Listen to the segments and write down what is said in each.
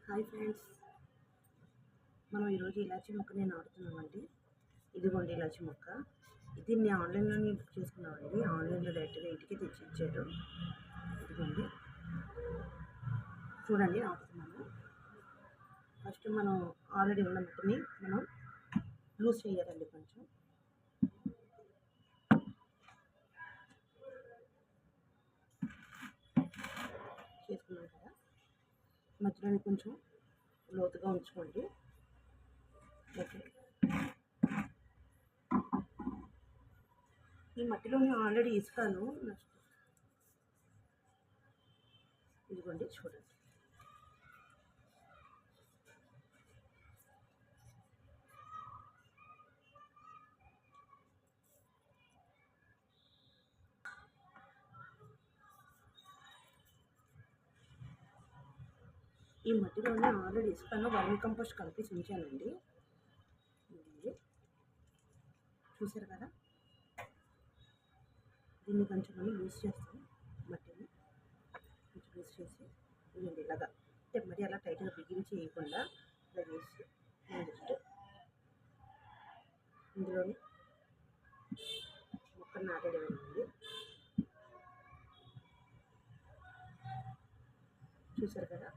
Hi friends, మనం ఈరోజు ఇలాచీ మొక్క నేను నాటుతున్నామండి. ఇదిగోండి ఇలాచీ మొక్క. దీన్ని ఆన్లైన్లోనే బుక్ చేసుకున్నామండి. ఆన్లైన్లో డైరెక్ట్గా ఇంటికి తెచ్చి ఇచ్చారు. ఇదిగోండి, చూడండి నాటుతున్నాము. ఫస్ట్ మనం ఆల్రెడీ ఉన్న మట్టిని మనం లూజ్ చేయాలండి. కొంచెం చేసుకున్నాం కదా, మధ్యలోని కొంచెం లోతుగా ఉంచుకోండి. ఓకే, ఈ మట్టిలోని ఆల్రెడీ ఇసుకను ఇదిగోండి చూడండి. ఈ మట్టిలోనే ఆల్రెడీ ఇసుకను వర్మి కంపోస్ట్ కలిపి ఉంచానండి. చూసారు కదా, దీన్ని కొంచెం మనం లూజ్ చేస్తాం. మట్టిని కొంచెం లూజ్ చేసి ఇవ్వండి ఇలాగా, అంటే మరి అలా టైట్గా బిగించి వేయకుండా ఇలా చేసి జస్ట్ ఇందులోని మొక్కలు నాటేయడం. చూసారు కదా,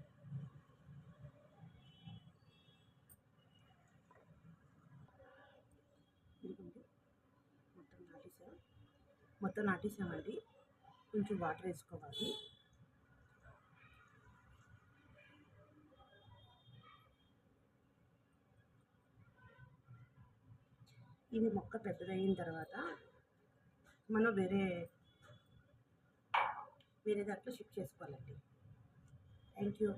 ఇదిగోండి మొత్తం నాటేసామండి. కొంచెం వాటర్ వేసుకోవాలి. ఇది మొక్క పెద్దదయిన తర్వాత మనం వేరే దాంట్లో షిఫ్ట్ చేసుకోవాలండి. Thank you.